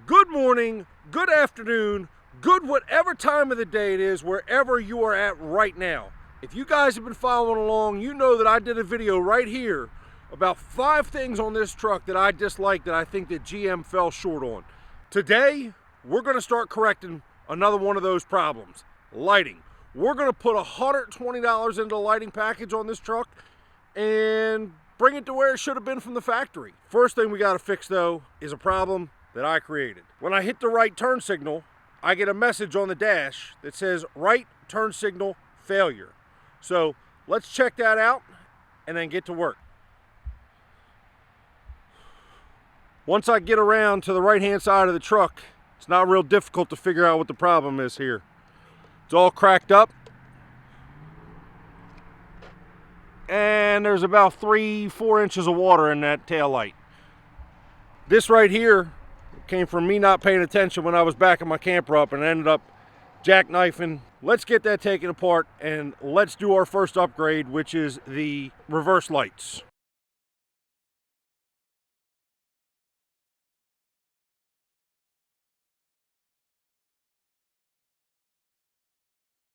Good morning, good afternoon, good whatever time of the day it is, wherever you are at right now. If you guys have been following along, you know that I did a video right here about 5 things on this truck that I dislike, that I think that GM fell short on. Today, we're going to start correcting another one of those problems, lighting. We're going to put $120 into the lighting package on this truck and bring it to where it should have been from the factory. First thing we got to fix though is a problem that I created. When I hit the right turn signal, I get a message on the dash that says right turn signal failure. So let's check that out and then get to work. Once I get around to the right hand side of the truck, it's not real difficult to figure out what the problem is here. It's all cracked up, and there's about 3-4 inches of water in that tail light. This right here came from me not paying attention when I was backing my camper up and ended up jackknifing. Let's get that taken apart and let's do our first upgrade, which is the reverse lights.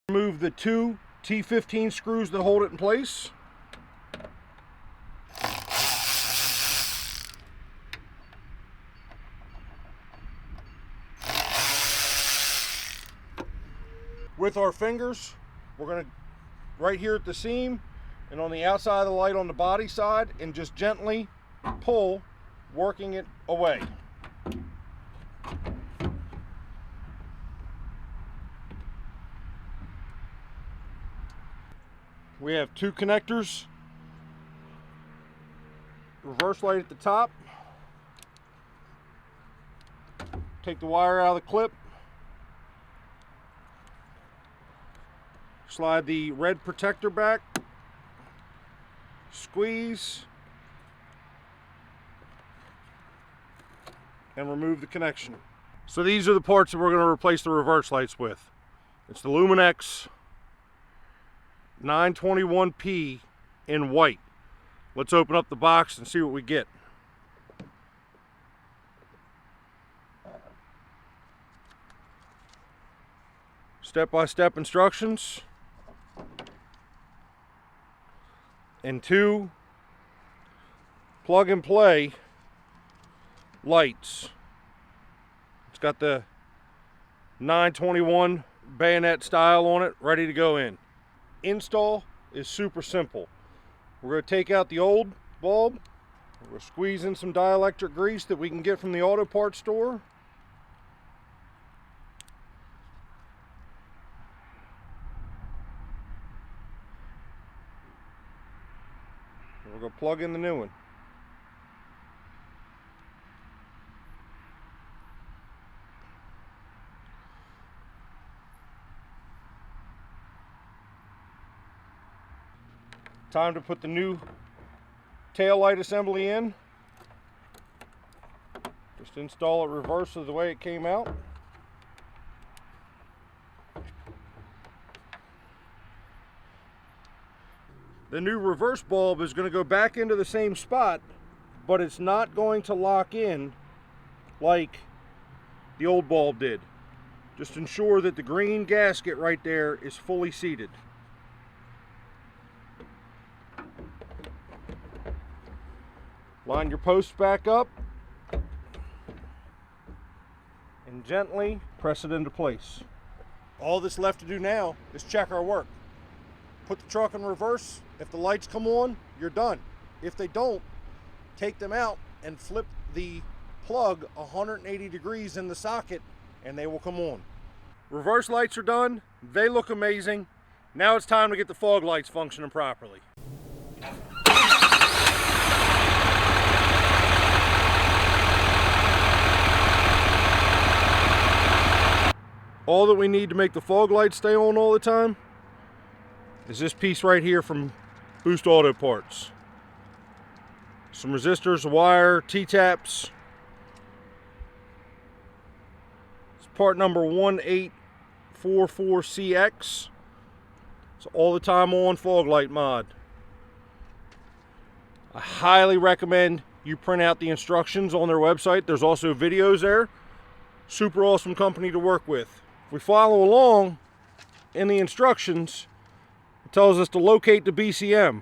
Remove the 2 T15 screws that hold it in place. With our fingers, we're going to, right here at the seam and on the outside of the light on the body side, and just gently pull, working it away. We have 2 connectors, reverse light at the top. Take the wire out of the clip. Slide the red protector back, squeeze, and remove the connection. So these are the parts that we're going to replace the reverse lights with. It's the Luminex 921P in white. Let's open up the box and see what we get. Step-by-step instructions. And 2 plug-and-play lights. It's got the 921 bayonet style on it, ready to go in. Install is super simple. We're going to take out the old bulb. We're going to squeeze in some dielectric grease that we can get from the auto parts store. We're going to plug in the new one. Time to put the new tail light assembly in. Just install it reverse of the way it came out. The new reverse bulb is going to go back into the same spot, but it's not going to lock in like the old bulb did. Just ensure that the green gasket right there is fully seated. Line your posts back up and gently press it into place. All that's left to do now is check our work. Put the truck in reverse. If the lights come on, you're done. If they don't, take them out and flip the plug 180 degrees in the socket and they will come on. Reverse lights are done. They look amazing. Now it's time to get the fog lights functioning properly. All that we need to make the fog lights stay on all the time is this piece right here from Boost Auto Parts. Some resistors, a wire, T-taps. It's part number 1844CX. It's all the time on fog light mod. I highly recommend you print out the instructions on their website. There's also videos there Super awesome company to work with. If we follow along in the instructions, it tells us to locate the BCM,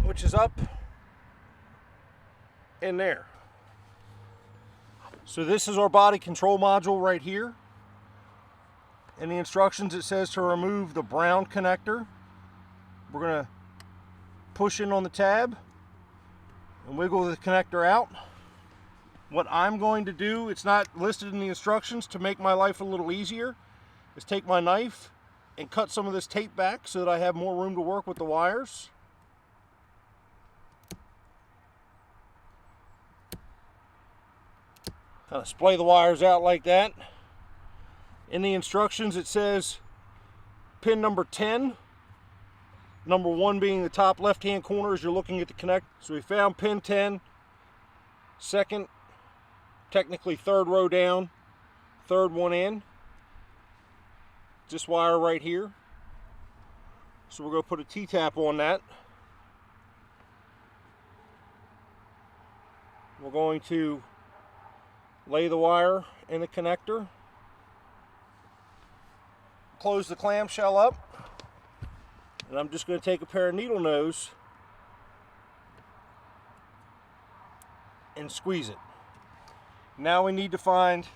which is up in there. So this is our body control module right here. In the instructions it says to remove the brown connector. We're going to push in on the tab and wiggle the connector out. What I'm going to do, it's not listed in the instructions, to make my life a little easier, is take my knife and cut some of this tape back so that I have more room to work with the wires. Kind of splay the wires out like that. In the instructions it says pin number 10, number 1 being the top left hand corner as you're looking at the connect. So we found pin 10, second, technically third row down, third one in. This wire right here. So we're going to put a T-tap on that. We're going to lay the wire in the connector, close the clamshell up, and I'm just going to take a pair of needle nose and squeeze it. Now we need to find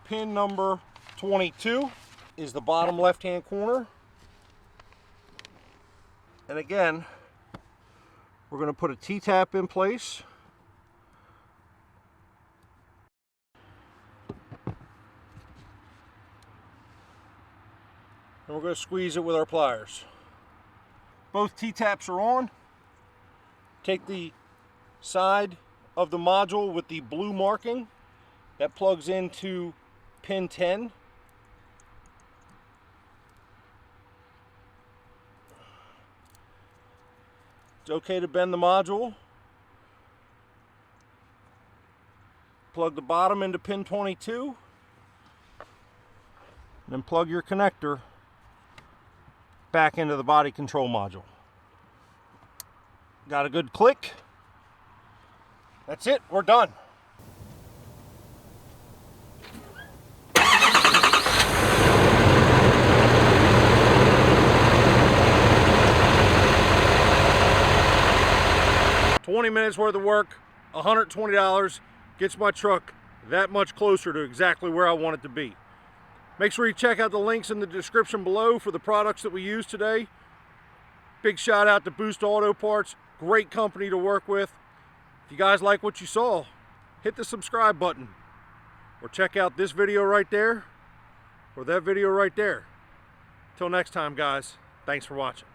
pin number 22, is the bottom left hand corner, and again we're going to put a T-tap in place. And we're going to squeeze it with our pliers. Both T-taps are on. Take the side of the module with the blue marking that plugs into pin 10. It's okay to bend the module. Plug the bottom into pin 22. And then plug your connector back into the body control module. Got a good click. That's it, we're done. $20 minutes worth of work, $120, gets my truck that much closer to exactly where I want it to be. Make sure you check out the links in the description below for the products that we use today. Big shout out to Boost Auto Parts, great company to work with. If you guys like what you saw, hit the subscribe button, or check out this video right there, or that video right there. Till next time guys, thanks for watching.